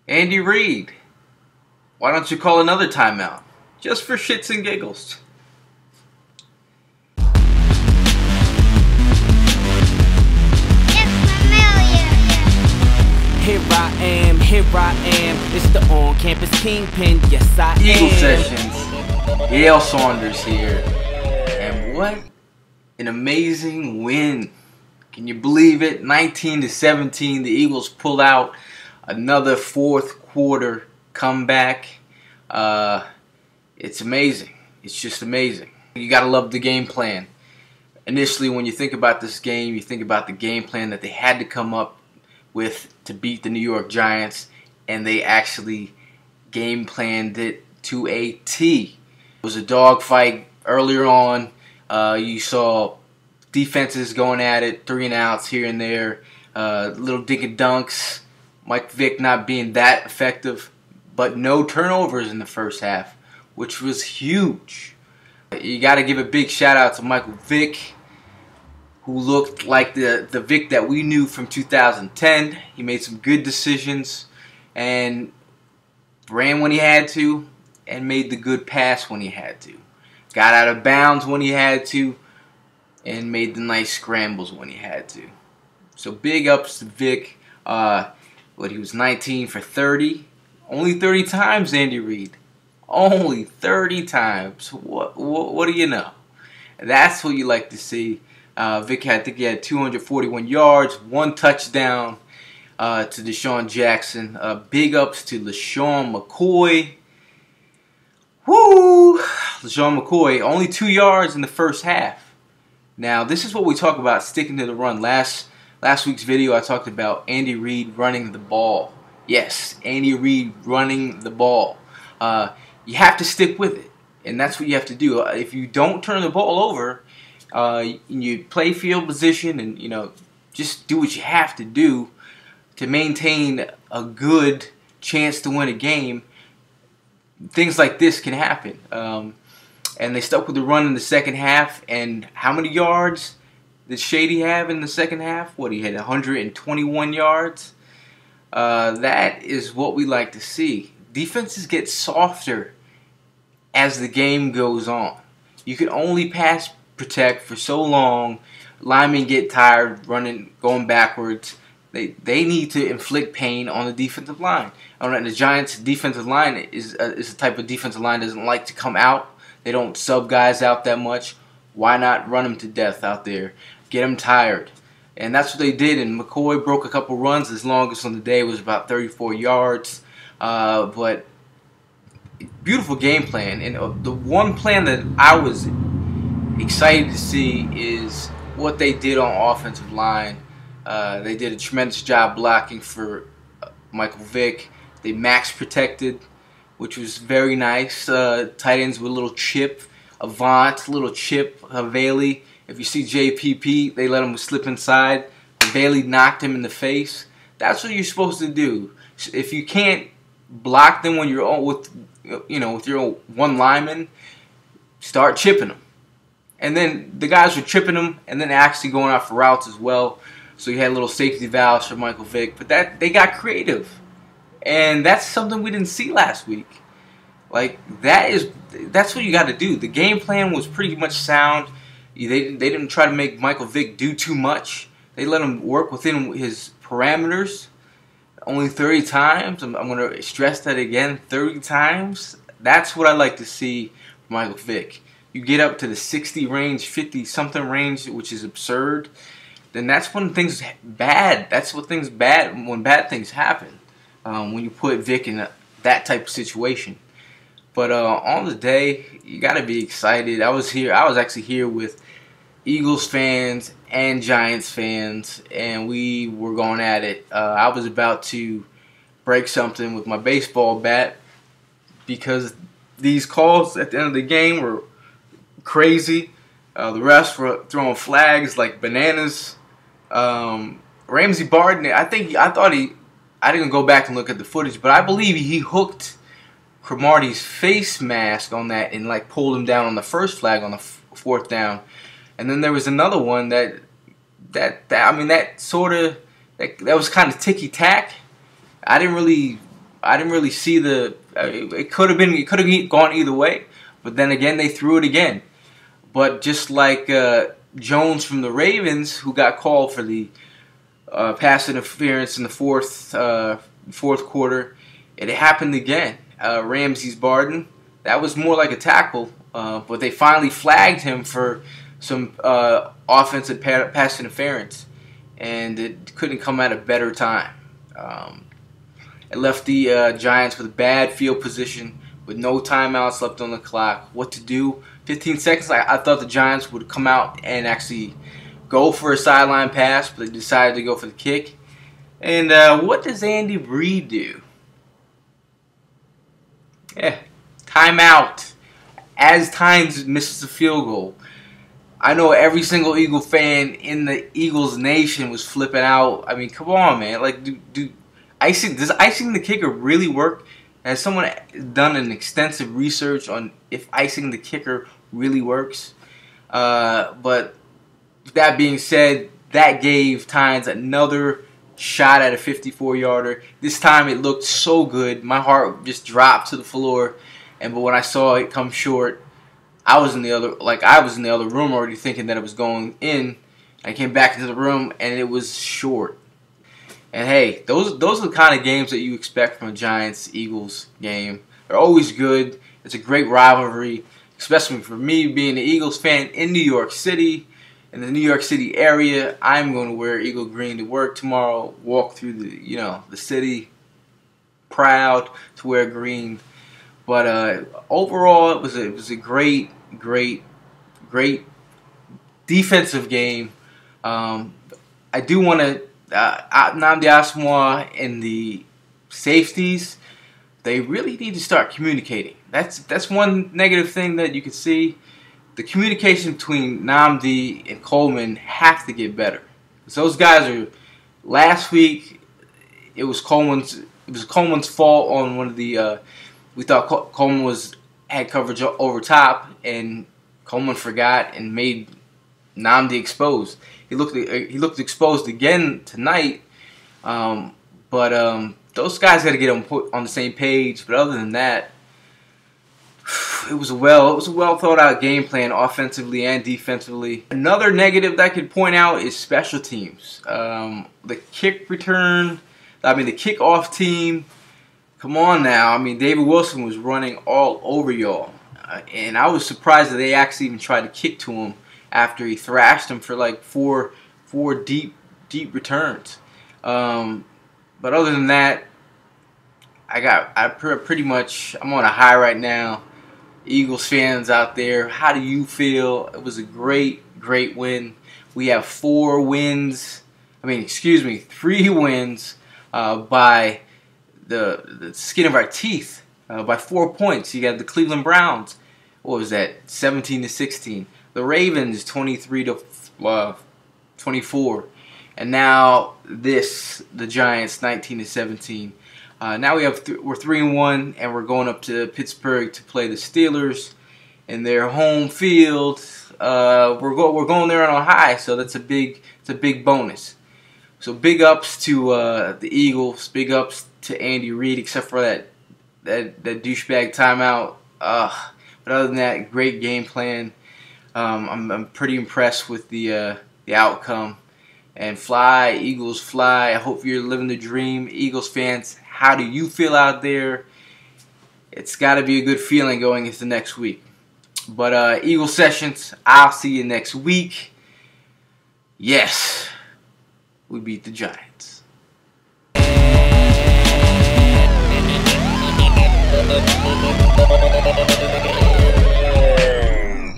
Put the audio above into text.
Andy Reid, why don't you call another timeout? Just for shits and giggles. Here I am, it's the on-campus kingpin, yes I am. Eagle Sessions, Gayle Saunders here, and what an amazing win. Can you believe it? 19-17, the Eagles pull out another fourth quarter comeback. It's amazing. It's just amazing. You gotta love the game plan. Initially, when you think about this game, you think about the game plan that they had to come up with to beat the New York Giants, and they actually game planned it to a T. It was a dogfight earlier on. You saw defenses going at it, 3 and outs here and there, little dink and dunks. Mike Vick not being that effective, but no turnovers in the first half, which was huge. You got to give a big shout out to Michael Vick, who looked like the Vic that we knew from 2010. He made some good decisions and ran when he had to and made the good pass when he had to. Got out of bounds when he had to and made the nice scrambles when he had to. So big ups to Vic. He was 19 for 30. Only 30 times, Andy Reid. Only 30 times. What do you know? That's what you like to see. Vic I think he had 241 yards, 1 touchdown to Deshaun Jackson. Big ups to LeSean McCoy. Woo! LeSean McCoy, only 2 yards in the first half. Now, this is what we talk about, sticking to the run. Last week's video, I talked about Andy Reid running the ball. Yes, Andy Reid running the ball. You have to stick with it, and that's what you have to do. If you don't turn the ball over, you play field position and, just do what you have to do to maintain a good chance to win a game. Things like this can happen. And they stuck with the run in the second half. And how many yards did Shady have in the second half? He had 121 yards. That is what we like to see. Defenses get softer as the game goes on. You can only pass protect for so long. Linemen get tired running, going backwards. They need to inflict pain on the defensive line. The Giants' defensive line is a type of defensive line that doesn't like to come out. They don't sub guys out that much. Why not run them to death out there? Get them tired. And that's what they did. And McCoy broke a couple runs. His longest on the day was about 34 yards. But beautiful game plan. And the one plan that I was excited to see is what they did on offensive line. They did a tremendous job blocking for Michael Vick. They max protected, which was very nice. Tight ends with a little chip. Avant, little chip. Bailey. If you see JPP, they let him slip inside. Bailey knocked him in the face. That's what you're supposed to do. If you can't block them when you're with your one lineman, start chipping them. And then the guys were tripping them and then actually going out for routes as well. So you had little safety valves for Michael Vick. But they got creative. And that's something we didn't see last week. That's what you got to do. The game plan was pretty much sound. They didn't try to make Michael Vick do too much. They let him work within his parameters. Only 30 times. I'm going to stress that again. 30 times. That's what I like to see from Michael Vick. You get up to the 60 range, 50-something range, which is absurd, then that's when things bad. That's when bad things happen. When you put Vick in that type of situation. But on the day, you got to be excited. I was actually here with Eagles fans and Giants fans, and we were going at it. I was about to break something with my baseball bat because these calls at the end of the game were crazy. The refs were throwing flags like bananas. Ramsey Barton, I didn't go back and look at the footage, but I believe he hooked Cromartie's face mask on that and pulled him down on the first flag on the fourth down. And then there was another one that was kind of ticky tack. I didn't really I didn't really see the. It could have gone either way, but then again they threw it again. But just like Jones from the Ravens, who got called for the pass interference in the fourth quarter, it happened again. Ramsey's Barden, that was more like a tackle, but they finally flagged him for some offensive pass interference, and it couldn't come at a better time. It left the Giants with a bad field position with no timeouts left on the clock. What to do? 15 seconds. I thought the Giants would come out and actually go for a sideline pass, but they decided to go for the kick. And what does Andy Reid do? Yeah, timeout. As Tynes misses a field goal. I know every single Eagle fan in the Eagles nation was flipping out. I mean, come on, man. Like, does icing the kicker really work? Has someone done an extensive research on if icing the kicker really works? But that being said, that gave Tynes another shot at a 54-yarder. This time it looked so good. My heart just dropped to the floor. But when I saw it come short, I was in the other room already thinking that it was going in. I came back into the room and it was short. And hey, those are the kind of games that you expect from a Giants-Eagles game. They're always good. It's a great rivalry, especially for me being an Eagles fan in New York City. In the New York City area, I'm going to wear Eagle green to work tomorrow. Walk through the city, proud to wear green. But overall, it was a great defensive game. I do want to Nnamdi Asomugha and the safeties. They really need to start communicating. That's one negative thing that you can see. The communication between Nnamdi and Coleman have to get better. So those guys are. Last week, it was Coleman's fault on one of the. We thought Coleman had coverage over top, and Coleman forgot and made Nnamdi exposed. He looked exposed again tonight. But those guys got to get on the same page. But other than that, it was a well thought out game plan offensively and defensively. Another negative that I could point out is special teams. The kick return, the kickoff team. Come on now. I mean, David Wilson was running all over y'all. And I was surprised that they actually even tried to kick to him after he thrashed him for like four deep returns. But other than that, I'm on a high right now. Eagles fans out there, how do you feel? It was a great win. We have 3 wins by the skin of our teeth, by 4 points. You got the Cleveland Browns, what was that, 17-16. The Ravens, 23-24. And now the Giants, 19-17. Now we're 3-1, and we're going up to Pittsburgh to play the Steelers in their home field. We're going there on a high, so it's a big bonus. So big ups to the Eagles, big ups to Andy Reid, except for that douchebag timeout. But other than that, great game plan. I'm pretty impressed with the outcome. And fly, Eagles, fly. I hope you're living the dream. Eagles fans, how do you feel out there? It's got to be a good feeling going into next week. But Eagle Sessions, I'll see you next week. Yes, we beat the Giants.